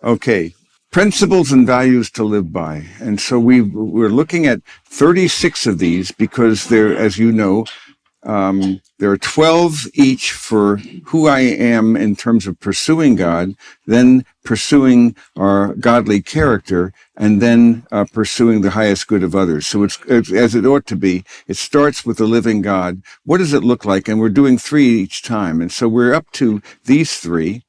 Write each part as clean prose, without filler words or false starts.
Okay. Principles and values to live by. And so we're looking at 36 of these because there, as you know, there are 12 each for who I am in terms of pursuing God, then pursuing our godly character, and then pursuing the highest good of others. So it's as it ought to be. It starts with the living God. What does it look like? And we're doing 3 each time. And so we're up to these 3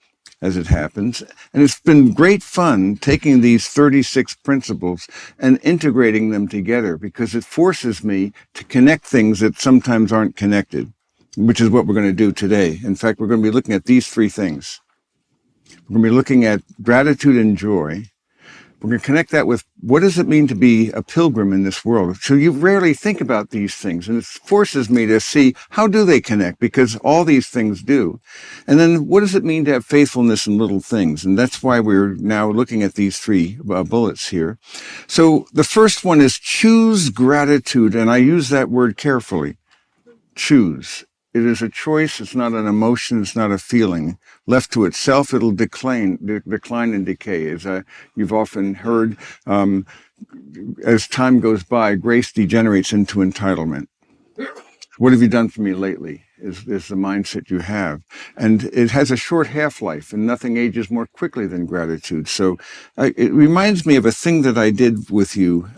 as it happens. And it's been great fun taking these 36 principles and integrating them together because it forces me to connect things that sometimes aren't connected, which is what we're going to do today. In fact, we're going to be looking at these 3 things. We're going to be looking at gratitude and joy. We're going to connect that with what does it mean to be a pilgrim in this world? So you rarely think about these things, and it forces me to see how do they connect, because all these things do. And then what does it mean to have faithfulness in little things? And that's why we're now looking at these 3 bullets here. So the first one is choose gratitude, and I use that word carefully. Choose. It is a choice. It's not an emotion. It's not a feeling. Left to itself, it'll decline and decay. As you've often heard, as time goes by, grace degenerates into entitlement. What have you done for me lately is the mindset you have. And it has a short half-life, and nothing ages more quickly than gratitude. So it reminds me of a thing that I did with you,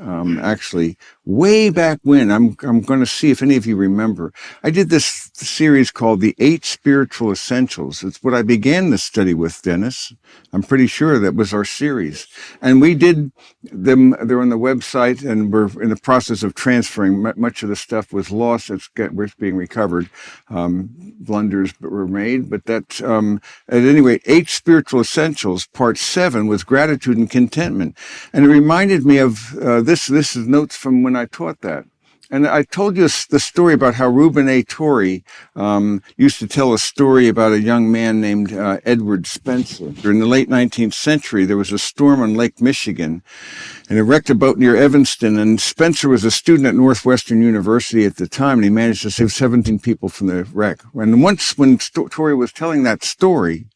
actually, way back when. I'm going to see if any of you remember. I did this series called The 8 Spiritual Essentials. It's what I began this study with, Dennis. I'm pretty sure that was our series. And we did them. They're on the website, and we're in the process of transferring. Much of the stuff was lost. It's being recovered. Blunders were made, but that, at any rate, 8 Spiritual Essentials, part 7 was gratitude and contentment. And it reminded me of this is notes from when I taught that. And I told you the story about how Reuben A. Torrey used to tell a story about a young man named Edward Spencer. In the late 19th century, there was a storm on Lake Michigan, and it wrecked a boat near Evanston. And Spencer was a student at Northwestern University at the time, and he managed to save 17 people from the wreck. And once, when Torrey was telling that story,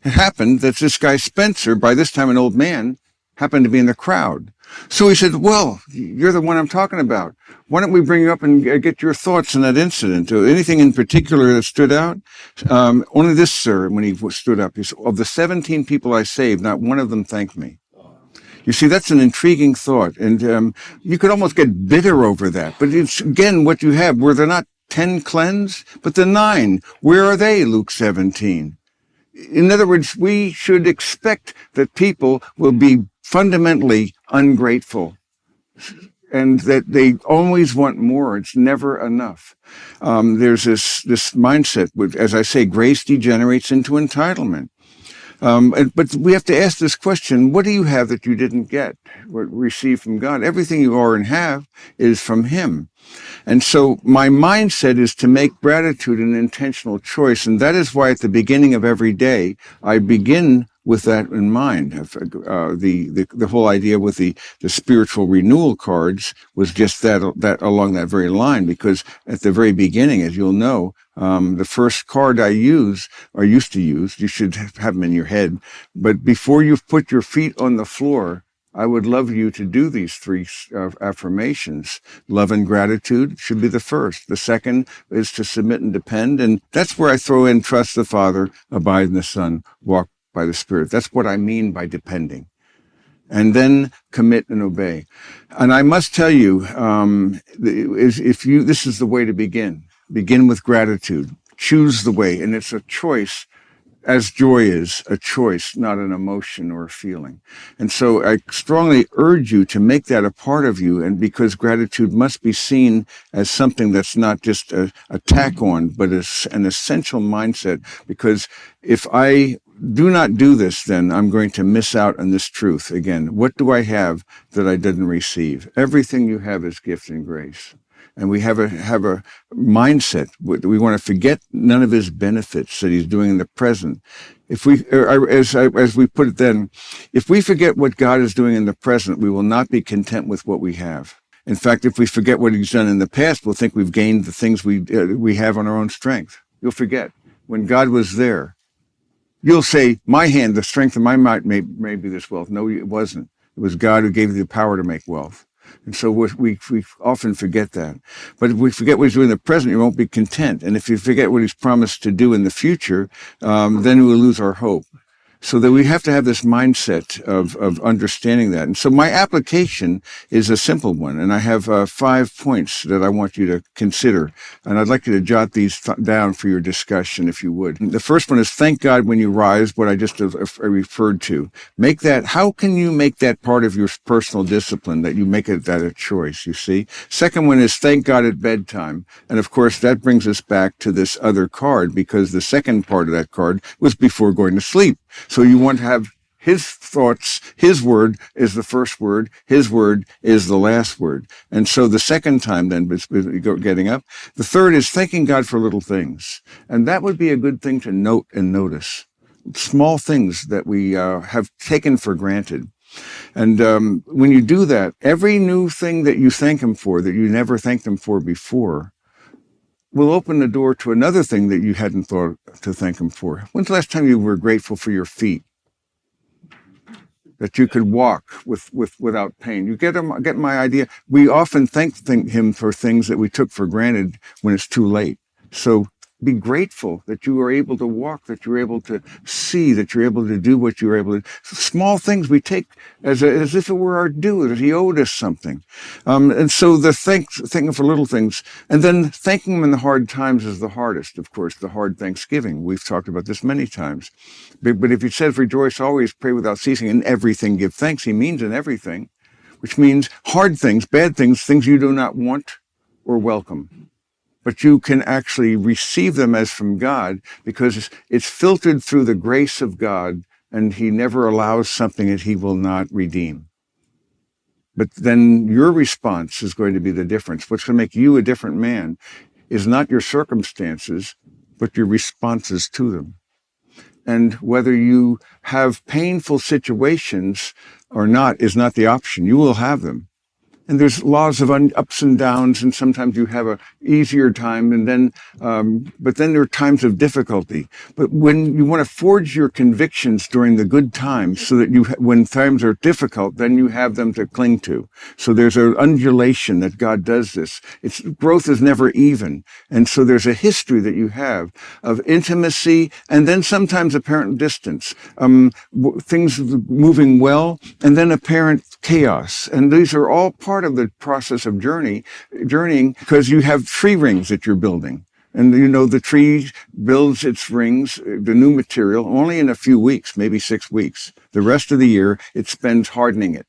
it happened that this guy Spencer, by this time an old man, happened to be in the crowd. So he said, well, you're the one I'm talking about. Why don't we bring you up and get your thoughts on that incident? Anything in particular that stood out? Only this, sir, when he stood up. He said, of the 17 people I saved, not one of them thanked me. You see, that's an intriguing thought. And you could almost get bitter over that. But it's, again, what you have, were there not 10 cleansed? But the 9, where are they, Luke 17? In other words, we should expect that people will be fundamentally ungrateful and that they always want more. It's never enough. There's this mindset, which, as I say, grace degenerates into entitlement. But we have to ask this question, what do you have that you didn't get, or receive from God? Everything you are and have is from Him. And so my mindset is to make gratitude an intentional choice. And that is why at the beginning of every day, I begin with that in mind. The whole idea with the spiritual renewal cards was just that along that very line, because at the very beginning, as you'll know, the first card I used to use, you should have them in your head, but before you've put your feet on the floor, I would love you to do these 3 affirmations. Love and gratitude should be the first. The second is to submit and depend. And that's where I throw in trust the Father, abide in the Son, walk by the Spirit. That's what I mean by depending. And then commit and obey. And I must tell you, this is the way to begin. Begin with gratitude. Choose the way. And it's a choice, as joy is a choice, not an emotion or a feeling. And so I strongly urge you to make that a part of you, and because gratitude must be seen as something that's not just a tack on, but an essential mindset, because if I do not do this, then I'm going to miss out on this truth. Again, what do I have that I didn't receive? Everything you have is gift and grace. And we have a mindset. We want to forget none of His benefits that He's doing in the present. If we, as we put it then, if we forget what God is doing in the present, we will not be content with what we have. In fact, if we forget what He's done in the past, we'll think we've gained the things we have on our own strength. You'll forget when God was there. You'll say, my hand, the strength of my might made me this wealth. No, it wasn't. It was God who gave you the power to make wealth. And so we often forget that. But if we forget what he's doing in the present, you won't be content. And if you forget what he's promised to do in the future, then we'll lose our hope. So that we have to have this mindset of understanding that. And so my application is a simple one. And I have 5 points that I want you to consider. And I'd like you to jot these down for your discussion, if you would. The first one is thank God when you rise, what I just referred to. Make that, how can you make that part of your personal discipline, that you make it that a choice, you see? Second one is thank God at bedtime. And of course, that brings us back to this other card, because the second part of that card was before going to sleep. So you want to have his thoughts, his word is the first word, his word is the last word. And so the second time then, getting up. The third is thanking God for little things. And that would be a good thing to note and notice. Small things that we have taken for granted. And when you do that, every new thing that you thank him for, that you never thanked him for before, will open the door to another thing that you hadn't thought to thank him for. When's the last time you were grateful for your feet? That you could walk without pain. You get my idea? We often thank him for things that we took for granted when it's too late. So be grateful that you are able to walk, that you're able to see, that you're able to do what you're able to. Small things we take as if it were our due, that he owed us something. And so the thanking for little things, and then thanking him in the hard times is the hardest, of course, the hard Thanksgiving. We've talked about this many times. But if he says, rejoice always, pray without ceasing, in everything give thanks, he means in everything, which means hard things, bad things, things you do not want or welcome. But you can actually receive them as from God, because it's filtered through the grace of God, and he never allows something that he will not redeem. But then your response is going to be the difference. What's going to make you a different man is not your circumstances, but your responses to them. And whether you have painful situations or not is not the option. You will have them. And there's laws of ups and downs, and sometimes you have a easier time, and then, but then there are times of difficulty. But when you want to forge your convictions during the good times, so that when times are difficult, then you have them to cling to. So there's an undulation that God does this. Its growth is never even, and so there's a history that you have of intimacy, and then sometimes apparent distance, things moving well, and then apparent chaos, and these are all part of the process of journeying, because you have tree rings that you're building. And you know, the tree builds its rings, the new material, only in a few weeks, maybe 6 weeks. The rest of the year, it spends hardening it.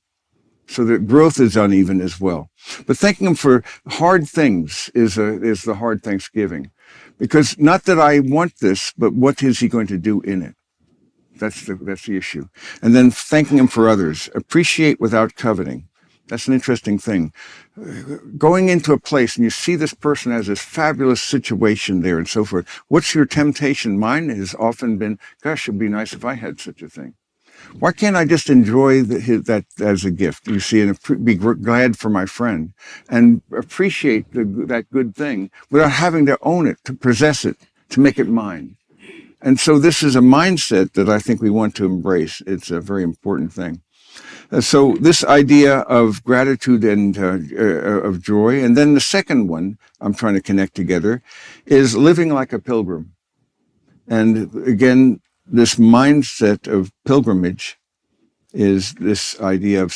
So the growth is uneven as well. But thanking him for hard things is the hard Thanksgiving. Because not that I want this, but what is he going to do in it? That's the issue. And then thanking him for others. Appreciate without coveting. That's an interesting thing. Going into a place and you see this person has this fabulous situation there and so forth. What's your temptation? Mine has often been, gosh, it'd be nice if I had such a thing. Why can't I just enjoy that as a gift? You see, and be glad for my friend and appreciate that good thing without having to own it, to possess it, to make it mine. And so this is a mindset that I think we want to embrace. It's a very important thing. So this idea of gratitude and of joy. And then the second one I'm trying to connect together is living like a pilgrim. And again, this mindset of pilgrimage is this idea of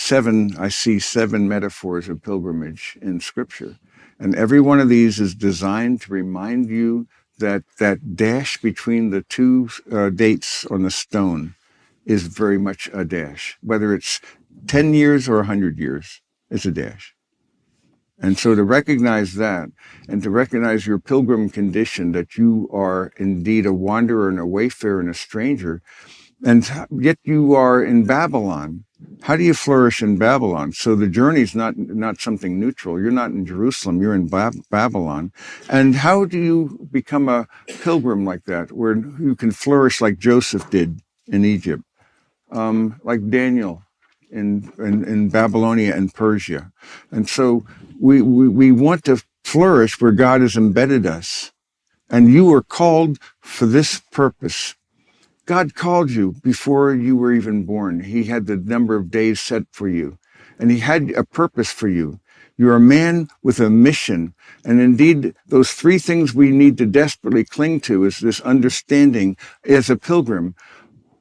I see 7 metaphors of pilgrimage in Scripture. And every one of these is designed to remind you that dash between the two dates on the stone is very much a dash. Whether it's 10 years or 100 years, it's a dash. And so to recognize that, and to recognize your pilgrim condition, that you are indeed a wanderer and a wayfarer and a stranger, and yet you are in Babylon. How do you flourish in Babylon? So the journey's not something neutral. You're not in Jerusalem, you're in Babylon. And how do you become a pilgrim like that, where you can flourish like Joseph did in Egypt, like Daniel in Babylonia and Persia? And so we want to flourish where God has embedded us. And you are called for this purpose. God called you before you were even born. He had the number of days set for you, and he had a purpose for you. You're a man with a mission. And indeed, those three things we need to desperately cling to is this understanding as a pilgrim.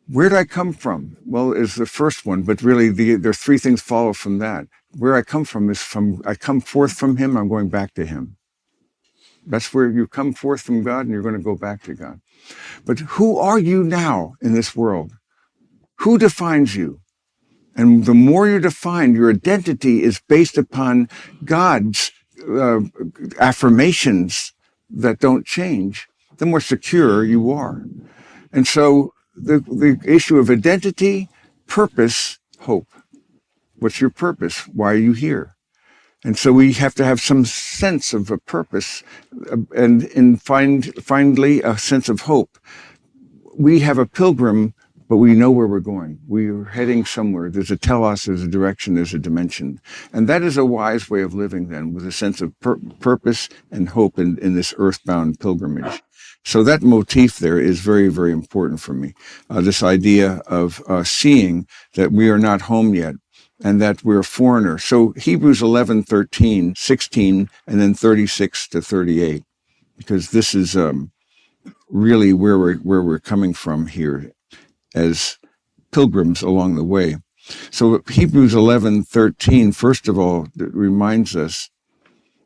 Where did I come from? Well, is the first one, but really there are three things follow from that. Where I come from is I come forth from him, I'm going back to him. That's where you come forth from God and you're going to go back to God. But who are you now in this world? Who defines you? And the more you're defined, your identity is based upon God's affirmations that don't change, the more secure you are. And so the issue of identity, purpose, hope. What's your purpose? Why are you here? And so we have to have some sense of a purpose and finally a sense of hope. We have a pilgrim, but we know where we're going. We're heading somewhere. There's a telos, there's a direction, there's a dimension. And that is a wise way of living then, with a sense of purpose and hope in this earthbound pilgrimage. So that motif there is very, very important for me. This idea of seeing that we are not home yet and that we're a foreigner. So Hebrews 11:13, 16, and then 36 to 38, because this is really where we're coming from here as pilgrims along the way. So Hebrews 11:13, first of all, reminds us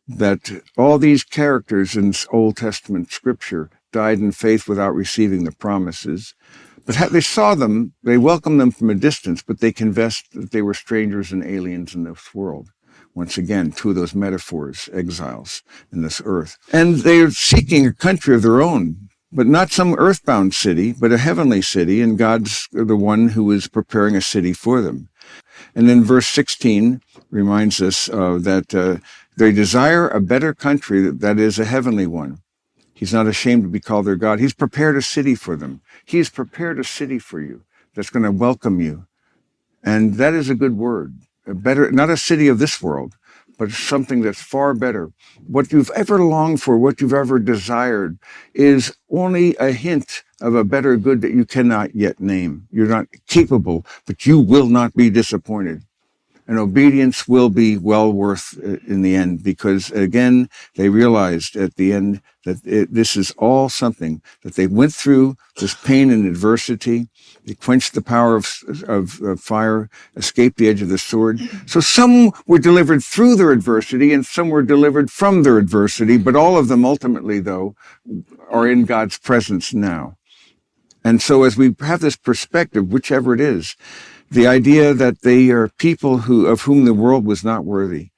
that all these characters in Old Testament scripture died in faith without receiving the promises. But they saw them, they welcomed them from a distance, but they confessed that they were strangers and aliens in this world. Once again, two of those metaphors, exiles in this earth. And they're seeking a country of their own, but not some earthbound city, but a heavenly city, and God's the one who is preparing a city for them. And then verse 16 reminds us that they desire a better country, that is a heavenly one. He's not ashamed to be called their God. He's prepared a city for them. He's prepared a city for you that's going to welcome you. And that is a good word. A better, not a city of this world, but something that's far better. What you've ever longed for, what you've ever desired, is only a hint of a better good that you cannot yet name. You're not capable, but you will not be disappointed. And obedience will be well worth in the end, because again, they realized at the end that this is all something that they went through, this pain and adversity. They quenched the power of fire, escaped the edge of the sword. So some were delivered through their adversity and some were delivered from their adversity, but all of them ultimately, though, are in God's presence now. And so as we have this perspective, whichever it is, the idea that they are people of whom the world was not worthy.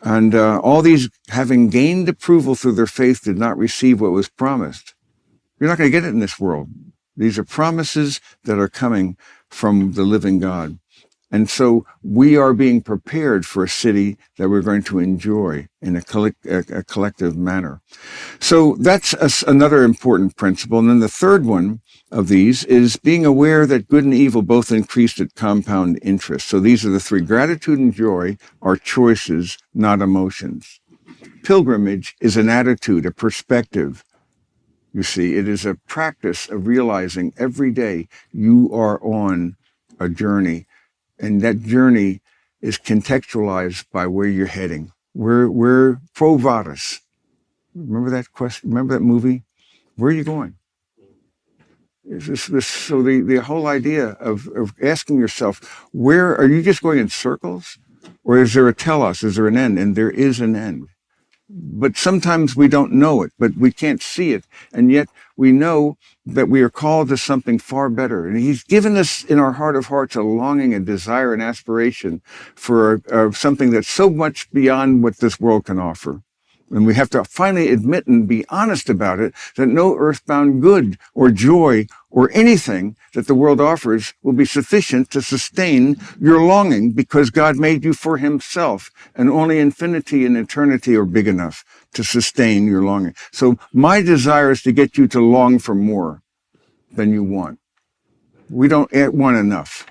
And all these, having gained approval through their faith, did not receive what was promised. You're not going to get it in this world. These are promises that are coming from the living God. And so we are being prepared for a city that we're going to enjoy in a collective manner. So that's another important principle. And then the third one of these is being aware that good and evil both increase at compound interest. So these are the three. Gratitude and joy are choices, not emotions. Pilgrimage is an attitude, a perspective. You see, it is a practice of realizing every day you are on a journey, and that journey is contextualized by where you're heading. We're pro vadis. Remember that question? Remember that movie? Where are you going? So the whole idea of asking yourself, where are you just going in circles? Or is there a telos? Is there an end? And there is an end. But sometimes we don't know it, but we can't see it. And yet we know that we are called to something far better. And he's given us in our heart of hearts a longing, a desire, an aspiration for something that's so much beyond what this world can offer. And we have to finally admit and be honest about it, that no earthbound good or joy or anything that the world offers will be sufficient to sustain your longing, because God made you for himself, and only infinity and eternity are big enough to sustain your longing. So my desire is to get you to long for more than you want. We don't want enough.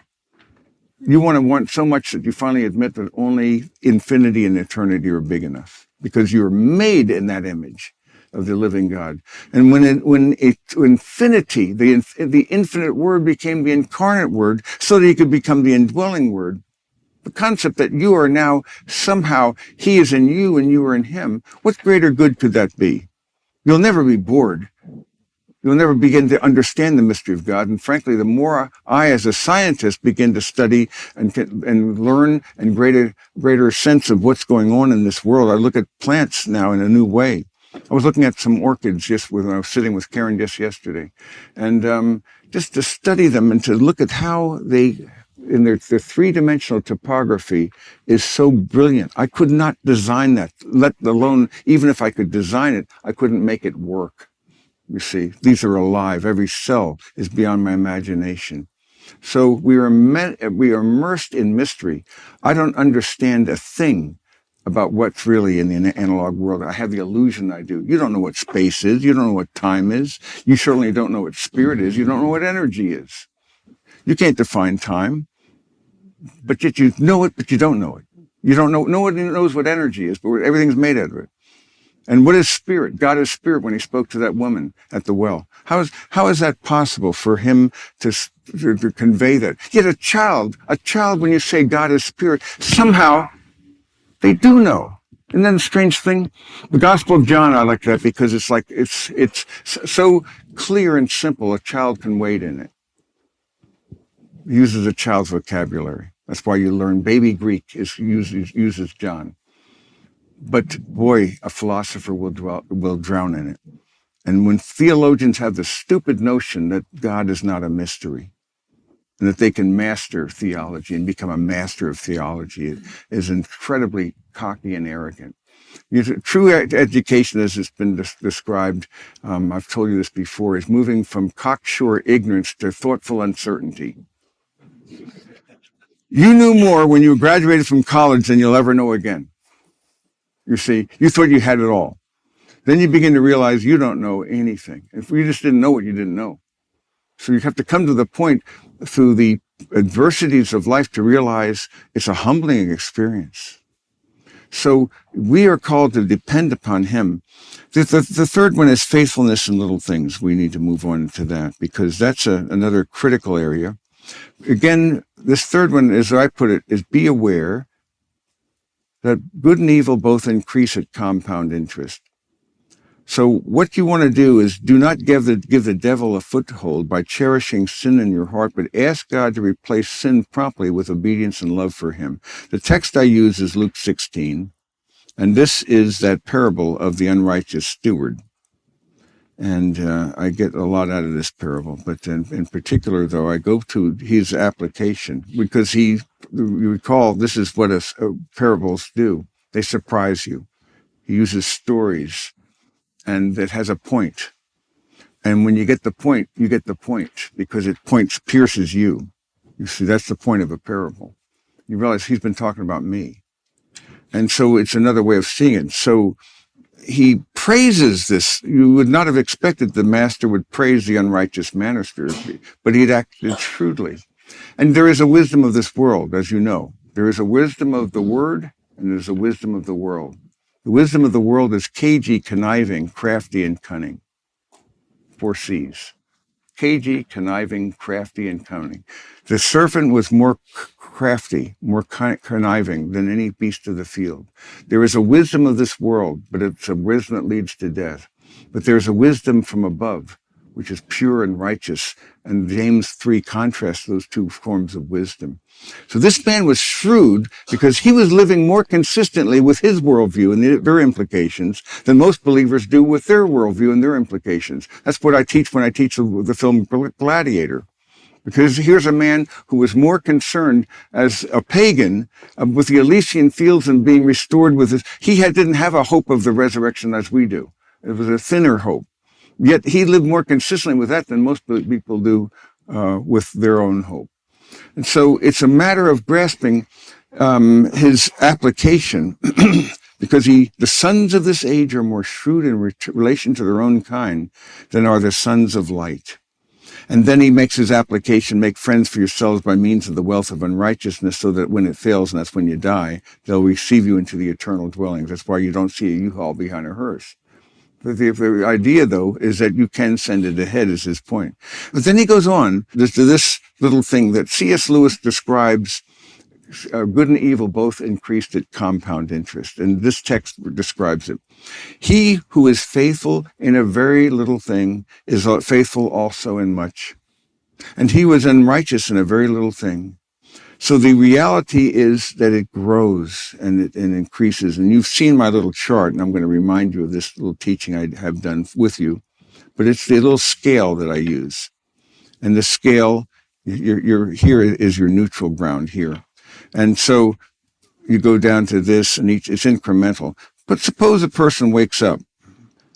You want to want so much that you finally admit that only infinity and eternity are big enough, because you're made in that image. of the living God. And when infinity, the infinite word became the incarnate word so that he could become the indwelling word, the concept that you are now somehow, he is in you and you are in him, what greater good could that be? You'll never be bored. You'll never begin to understand the mystery of God. And frankly, the more I, as a scientist, begin to study and learn and greater sense of what's going on in this world, I look at plants now in a new way. I was looking at some orchids just when I was sitting with Karen just yesterday, and just to study them and to look at how they, in their three-dimensional topography, is so brilliant. I could not design that, let alone, even if I could design it, I couldn't make it work. You see, these are alive. Every cell is beyond my imagination. So we are immersed in mystery. I don't understand a thing about what's really in the analog world. I have the illusion I do. You don't know what space is. You don't know what time is. You certainly don't know what spirit is. You don't know what energy is. You can't define time, but yet you know it, but you don't know it. You don't know. No one knows what energy is, but everything's made out of it. And what is spirit? God is spirit when he spoke to that woman at the well. How is that possible for him to convey that? Yet a child, when you say God is spirit, somehow they do know. And then the strange thing, the Gospel of John, I like that because it's so clear and simple, a child can wade in it. It uses a child's vocabulary. That's why you learn baby Greek uses John. But boy, a philosopher will drown in it. And when theologians have the stupid notion that God is not a mystery and that they can master theology and become a master of theology, it is incredibly cocky and arrogant. True education, as it's been described, I've told you this before, is moving from cocksure ignorance to thoughtful uncertainty. You knew more when you graduated from college than you'll ever know again. You see, you thought you had it all. Then you begin to realize you don't know anything. If you just didn't know what you didn't know. So you have to come to the point through the adversities of life to realize it's a humbling experience. So we are called to depend upon him. The third one is faithfulness in little things. We need to move on to that because that's another critical area. Again, this third one, as I put it, is be aware that good and evil both increase at compound interest. So what you want to do is do not give the devil a foothold by cherishing sin in your heart, but ask God to replace sin promptly with obedience and love for him. The text I use is Luke 16, and this is that parable of the unrighteous steward. And I get a lot out of this parable, but in particular, though, I go to his application because you recall, this is what parables do. They surprise you. He uses stories, and it has a point. And when you get the point, you get the point because it pierces you. You see, that's the point of a parable. You realize he's been talking about me. And so it's another way of seeing it. So he praises this. You would not have expected the master would praise the unrighteous minister, but he'd acted shrewdly. And there is a wisdom of this world, as you know. There is a wisdom of the word, and there's a wisdom of the world. The wisdom of the world is cagey, conniving, crafty, and cunning. 4 C's. Cagey, conniving, crafty, and cunning. The serpent was more crafty, more conniving than any beast of the field. There is a wisdom of this world, but it's a wisdom that leads to death. But there's a wisdom from above, which is pure and righteous. And James 3 contrasts those two forms of wisdom. So this man was shrewd because he was living more consistently with his worldview and their implications than most believers do with their worldview and their implications. That's what I teach when I teach the film Gladiator. Because here's a man who was more concerned as a pagan with the Elysian fields and being restored with his. He didn't have a hope of the resurrection as we do. It was a thinner hope. Yet he lived more consistently with that than most people do with their own hope. And so it's a matter of grasping his application because the sons of this age are more shrewd in relation to their own kind than are the sons of light. And then he makes his application, make friends for yourselves by means of the wealth of unrighteousness so that when it fails, and that's when you die, they'll receive you into the eternal dwellings. That's why you don't see a U-Haul behind a hearse. The idea, though, is that you can send it ahead, is his point. But then he goes on to this little thing that C.S. Lewis describes, good and evil both increased at compound interest. And this text describes it. He who is faithful in a very little thing is faithful also in much. And he was unrighteous in a very little thing. So the reality is that it grows and it increases. And you've seen my little chart, and I'm going to remind you of this little teaching I have done with you. But it's the little scale that I use. And the scale, you're here is your neutral ground here. And so you go down to this, and it's incremental. But suppose a person wakes up,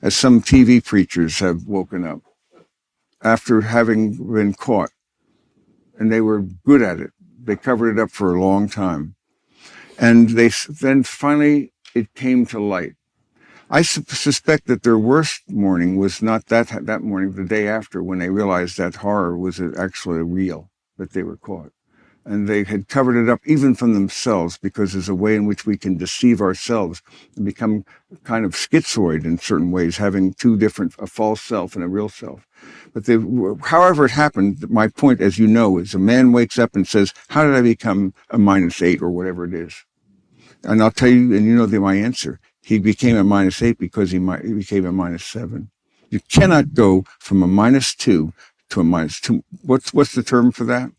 as some TV preachers have woken up, after having been caught, and they were good at it. They covered it up for a long time. And then finally it came to light. I suspect that their worst morning was not that morning, the day after, when they realized that horror was actually real, that they were caught. And they had covered it up even from themselves, because there's a way in which we can deceive ourselves and become kind of schizoid in certain ways, having two different, a false self and a real self. But however it happened, my point, as you know, is a man wakes up and says, how did I become a -8 or whatever it is? And I'll tell you, and you know my answer. He became a -8 because he became a -7. You cannot go from a -2 to a -2. What's the term for that?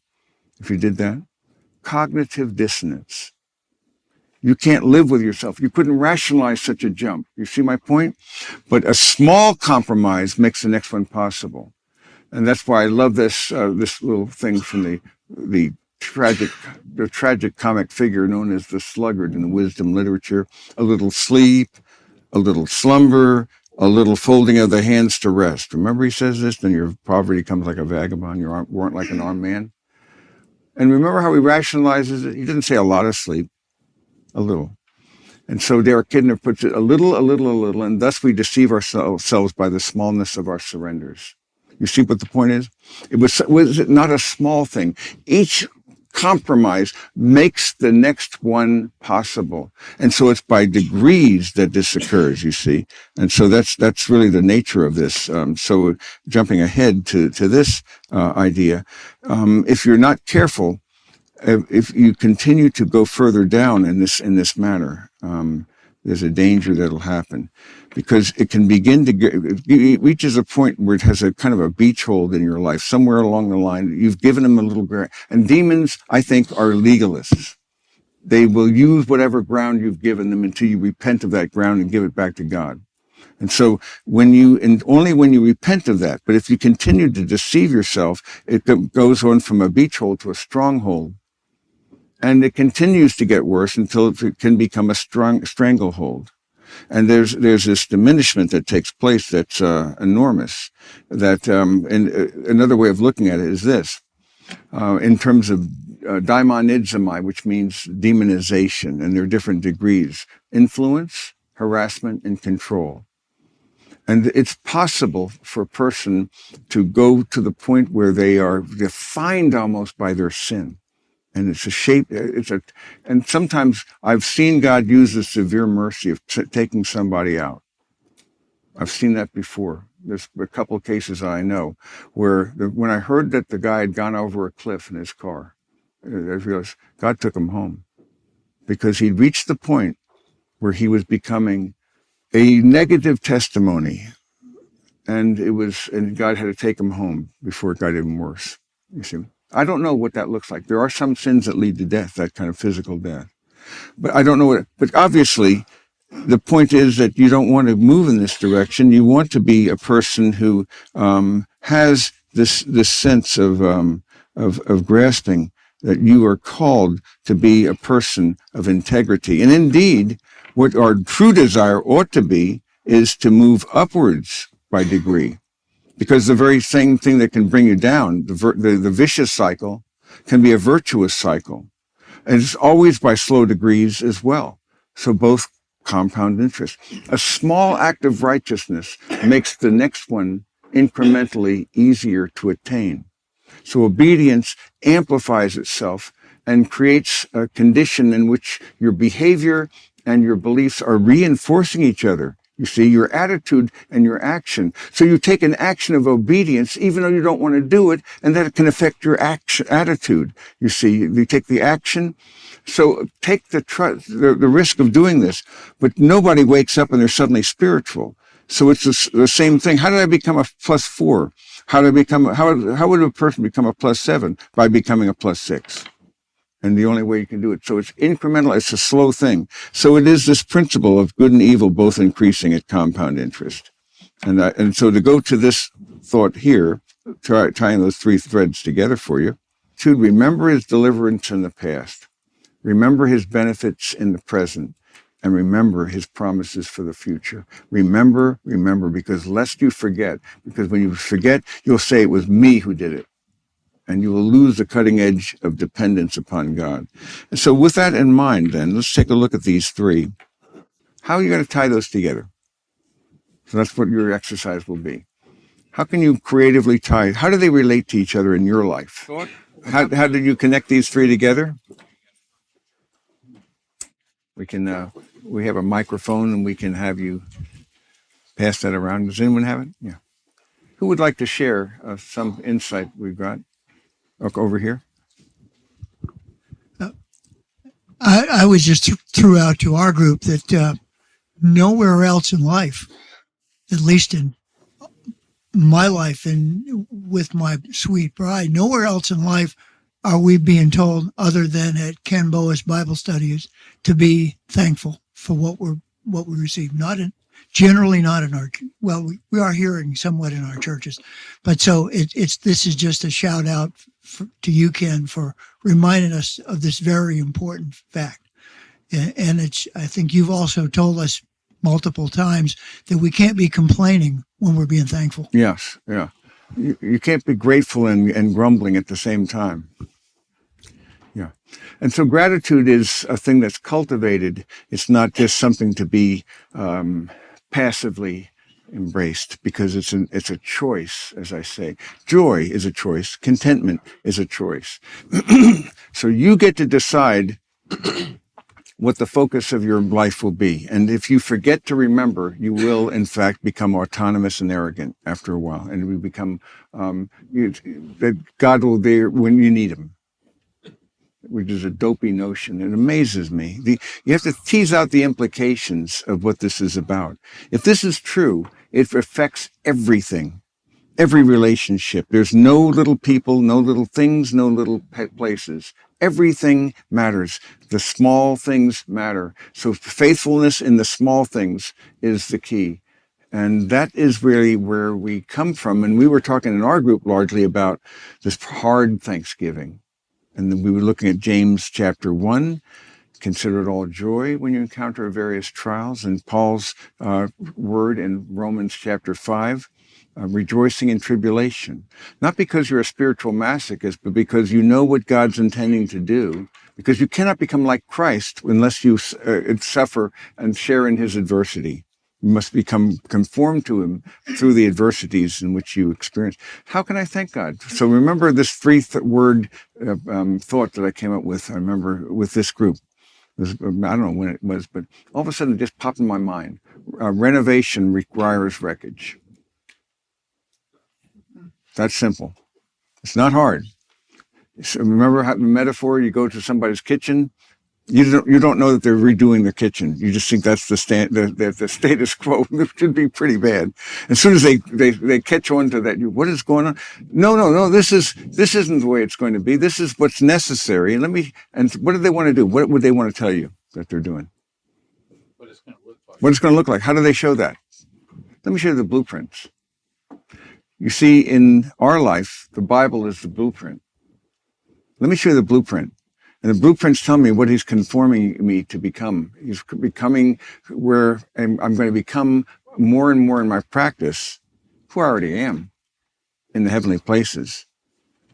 If you did that? Cognitive dissonance. You can't live with yourself. You couldn't rationalize such a jump. You see my point? But a small compromise makes the next one possible. And that's why I love this little thing from the tragic comic figure known as the sluggard in the wisdom literature. A little sleep, a little slumber, a little folding of the hands to rest. Remember he says this? Then your poverty comes like a vagabond. You weren't like an armed man. And remember how he rationalizes it? He didn't say a lot of sleep, a little. And so Derek Kidner puts it a little, and thus we deceive ourselves by the smallness of our surrenders. You see what the point is? Was it not a small thing? Each compromise makes the next one possible. And so it's by degrees that this occurs, you see. And so that's really the nature of this. So jumping ahead to this idea, if you're not careful, if you continue to go further down in this matter, there's a danger that'll happen, because it can begin to it reaches a point where it has a kind of a beach hold in your life. Somewhere along the line, you've given them a little ground. And demons, I think, are legalists. They will use whatever ground you've given them until you repent of that ground and give it back to God. And so only when you repent of that, but if you continue to deceive yourself, it goes on from a beach hold to a stronghold. And it continues to get worse until it can become a stranglehold. And there's this diminishment that takes place that's enormous. That and another way of looking at it is this, in terms of daimonidzomai, which means demonization, and there are different degrees: influence, harassment, and control. And it's possible for a person to go to the point where they are defined almost by their sin. And it's a shape, and sometimes I've seen God use the severe mercy of taking somebody out. I've seen that before. There's a couple of cases I know where when I heard that the guy had gone over a cliff in his car, I realized God took him home, because he'd reached the point where he was becoming a negative testimony, and God had to take him home before it got even worse. You see, I don't know what that looks like. There are some sins that lead to death, that kind of physical death, but I don't know but obviously the point is that you don't want to move in this direction. You want to be a person who has this sense of grasping that you are called to be a person of integrity. And indeed, what our true desire ought to be is to move upwards by degree. Because the very same thing that can bring you down, the vicious cycle, can be a virtuous cycle. And it's always by slow degrees as well. So both compound interest. A small act of righteousness makes the next one incrementally easier to attain. So obedience amplifies itself and creates a condition in which your behavior and your beliefs are reinforcing each other. You see, your attitude and your action. So you take an action of obedience, even though you don't want to do it, and that can affect your attitude. You see, you take the action. So take the risk of doing this, but nobody wakes up and they're suddenly spiritual. So it's the same thing. How did I become a +4? How would a person become a +7? By becoming a +6. And the only way you can do it. So it's incremental. It's a slow thing. So it is this principle of good and evil both increasing at compound interest. And so to go to this thought here, tying those three threads together for you, to remember his deliverance in the past, remember his benefits in the present, and remember his promises for the future. Remember, because lest you forget, because when you forget, you'll say it was me who did it. And you will lose the cutting edge of dependence upon God. And so with that in mind, then, let's take a look at these three. How are you going to tie those together? So that's what your exercise will be. How can you creatively tie? How do they relate to each other in your life? How did you connect these three together? We have a microphone and we can have you pass that around. Does anyone have it? Yeah. Who would like to share some insight we've got? Over here. I was just threw out to our group that nowhere else in life, at least in my life and with my sweet bride, nowhere else in life are we being told, other than at Ken Boa's Bible studies, to be thankful for what we receive. Generally not in our, well, we are hearing somewhat in our churches, but so this is just a shout out to you, Ken, for reminding us of this very important fact. And I think you've also told us multiple times that we can't be complaining when we're being thankful. Yes, yeah. You can't be grateful and grumbling at the same time. Yeah. And so gratitude is a thing that's cultivated. It's not just something to be passively embraced, because it's a choice, as I say. Joy is a choice. Contentment is a choice. So you get to decide what the focus of your life will be. And if you forget to remember, you will, in fact, become autonomous and arrogant after a while. And we become, that God will be there when you need him, which is a dopey notion. It amazes me. You have to tease out the implications of what this is about. If this is true, it affects everything, every relationship. There's no little people, no little things, no little places. Everything matters. The small things matter. So faithfulness in the small things is the key. And that is really where we come from. And we were talking in our group largely about this hard Thanksgiving. And then we were looking at James chapter 1, consider it all joy when you encounter various trials, and Paul's word in Romans chapter 5, rejoicing in tribulation. Not because you're a spiritual masochist, but because you know what God's intending to do, because you cannot become like Christ unless you suffer and share in his adversity. You must become conformed to him through the adversities in which you experience. How can I thank God? So remember this three-word thought that I came up with, I remember, with this group. I don't know when it was, but all of a sudden it just popped in my mind. Renovation requires wreckage. That's simple. It's not hard. So remember how the metaphor, you go to somebody's kitchen, you don't know that they're redoing their kitchen. You just think that's the status quo. It should be pretty bad. As soon as they catch on to that, what is going on? No. This isn't the way it's going to be. This is what's necessary. And what do they want to do? What would they want to tell you that they're doing? What it's going to look like. What it's going to look like. How do they show that? Let me show you the blueprints. You see, in our life, the Bible is the blueprint. Let me show you the blueprint. And the blueprints tell me what he's conforming me to become. He's becoming where I'm going to become more and more in my practice, who I already am, in the heavenly places.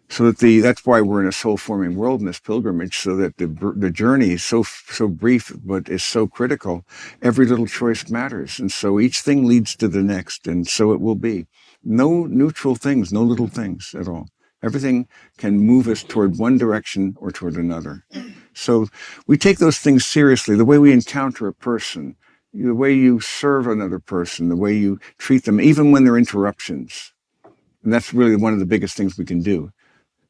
So that's why we're in a soul-forming world in this pilgrimage, so that the journey is so brief, but is so critical. Every little choice matters. And so each thing leads to the next, and so it will be. No neutral things, no little things at all. Everything can move us toward one direction or toward another. So we take those things seriously. The way we encounter a person the way you serve another person, the way you treat them, even when there are interruptions. And that's really one of the biggest things we can do.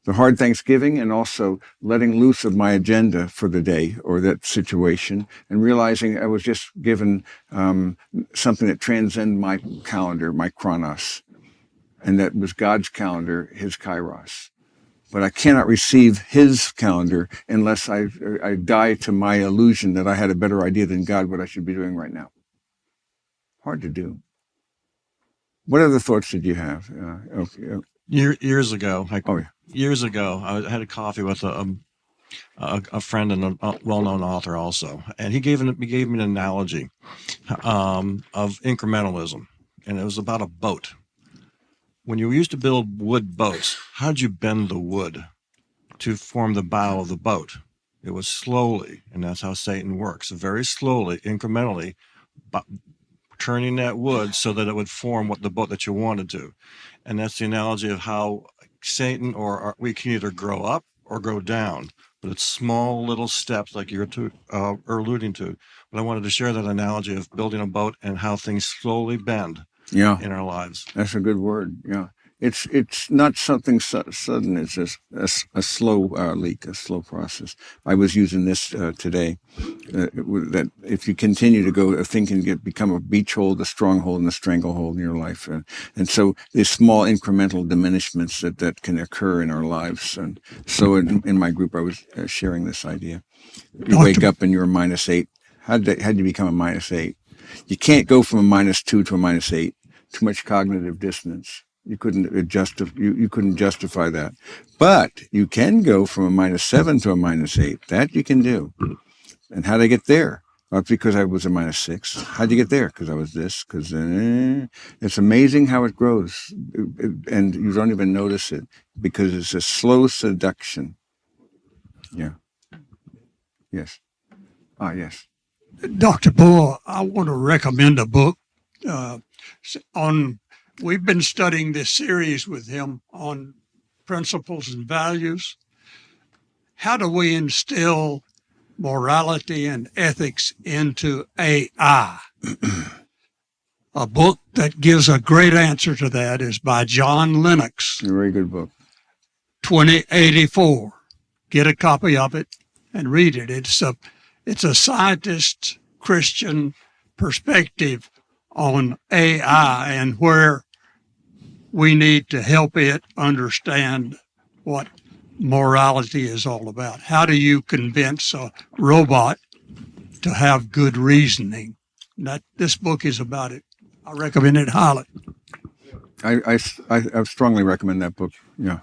The hard Thanksgiving, and also letting loose of my agenda for the day or that situation, and realizing I was just given something that transcended my calendar, my chronos, and that was God's calendar, his kairos. But I cannot receive his calendar unless I die to my illusion that I had a better idea than God what I should be doing right now. Hard to do. What other thoughts did you have? Years ago, Yeah. Years ago, I had a coffee with a friend and a well-known author also, and he gave me an analogy of incrementalism, and it was about a boat. When you used to build wood boats, how'd you bend the wood to form the bow of the boat? It was slowly, and that's how Satan works, very slowly, incrementally, turning that wood so that it would form what the boat that you wanted to. And that's the analogy of how Satan we can either grow up or go down, but it's small little steps like you're alluding to. But I wanted to share that analogy of building a boat and how things slowly bend in our lives. That's a good word. Yeah. It's not something sudden. It's just a slow leak, a slow process. I was using this today. That if you continue to go, a thing can become a beach hold, a stronghold, and a stranglehold in your life. And so there's small incremental diminishments that can occur in our lives. And so in my group, I was sharing this idea. You wake up and you're a -8. How'd you become a -8? You can't go from a -2 to a -8. Too much cognitive dissonance. You couldn't you couldn't justify that. But you can go from a -7 to a -8. That you can do. And how'd I get there? Well, it's because I was a -6. How'd you get there? Because I was this. Because it's amazing how it grows, and you don't even notice it because it's a slow seduction. Yeah. Yes. Yes. Dr. Bull, I want to recommend a book we've been studying this series with him on principles and values. How do we instill morality and ethics into AI? A book that gives a great answer to that is by John Lennox. A very good book. 2084. Get a copy of it and read it. It's a scientist Christian perspective on AI and where we need to help it understand what morality is all about. How do you convince a robot to have good reasoning? This book is about it. I recommend it highly. I strongly recommend that book. Yeah.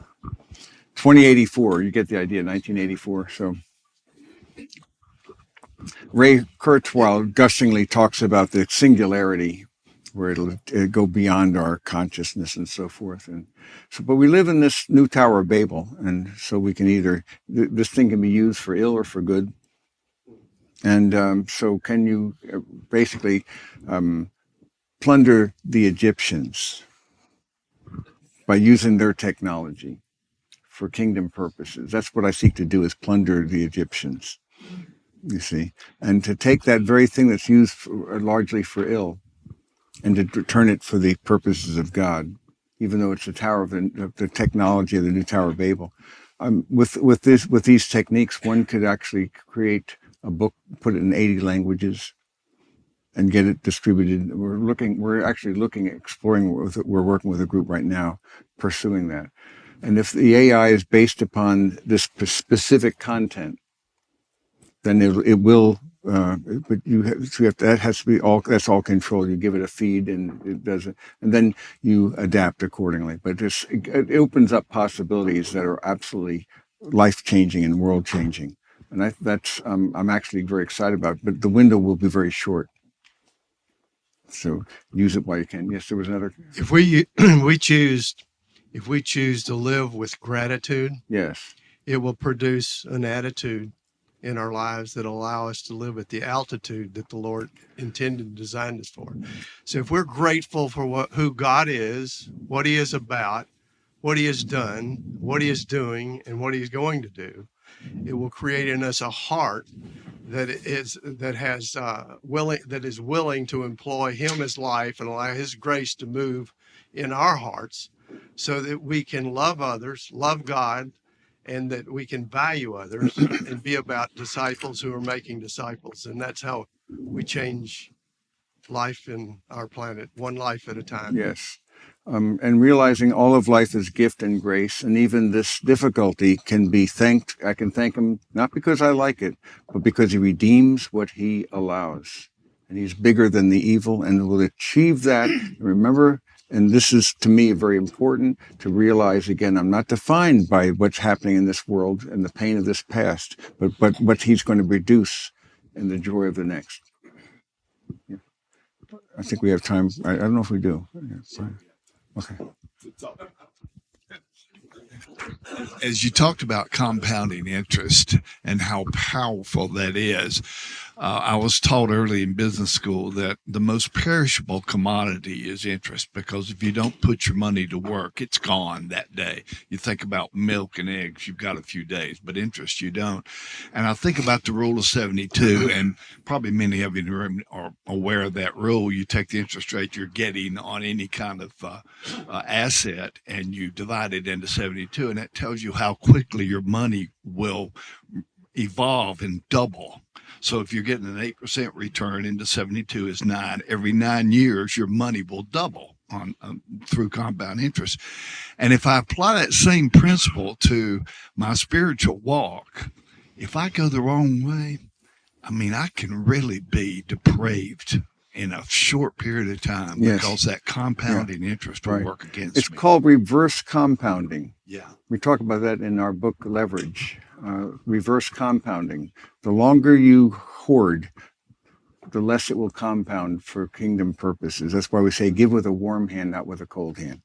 2084, you get the idea, 1984. So Ray Kurzweil gushingly talks about the singularity, where it'll go beyond our consciousness and so forth. And so, but we live in this new Tower of Babel, and so we can this thing can be used for ill or for good. And so can you basically plunder the Egyptians by using their technology for kingdom purposes? That's what I seek to do, is plunder the Egyptians, you see, and to take that very thing that's used largely for ill and to turn it for the purposes of God, even though it's the tower of the technology of the new Tower of Babel. With these techniques, one could actually create a book, put it in 80 languages, and get it distributed. We're actually exploring. We're working with a group right now, pursuing that. And if the AI is based upon this specific content, then it will. But that has to be all. That's all controlled. You give it a feed, and it does it, and then you adapt accordingly. But it opens up possibilities that are absolutely life-changing and world-changing. And that's I'm actually very excited about it. But the window will be very short. So use it while you can. Yes, there was another. If we choose to live with gratitude, Yes, it will produce an attitude in our lives that allow us to live at the altitude that the Lord intended and designed us for. So if we're grateful for who God is, what he is about, what he has done, what he is doing, and what he's going to do, it will create in us a heart that is willing to employ him as life and allow his grace to move in our hearts so that we can love others, love God, and that we can value others and be about disciples who are making disciples. And that's how we change life in our planet, one life at a time. Yes. And realizing all of life is gift and grace, and even this difficulty can be thanked. I can thank him not because I like it, but because he redeems what he allows. And he's bigger than the evil and will achieve that. Remember, and this is to me very important to realize again, I'm not defined by what's happening in this world and the pain of this past, but what he's going to reduce in the joy of the next. Yeah. I think we have time. I don't know if we do. Yeah. Okay. As you talked about compounding interest and how powerful that is, I was taught early in business school that the most perishable commodity is interest, because if you don't put your money to work, it's gone that day. You think about milk and eggs, you've got a few days, but interest you don't. And I think about the rule of 72, and probably many of you in the room are aware of that rule. You take the interest rate you're getting on any kind of asset and you divide it into 72, and that tells you how quickly your money will evolve and double. So if you're getting an 8% return into 72 is 9, every 9 years, your money will double on through compound interest. And if I apply that same principle to my spiritual walk, if I go the wrong way, I mean, I can really be depraved in a short period of time, Yes. because that compounding interest will Right. work against It's me. called reverse compounding. Yeah. We talk about that in our book, Leverage. Reverse compounding. The longer you hoard, the less it will compound for kingdom purposes. That's why we say give with a warm hand, not with a cold hand.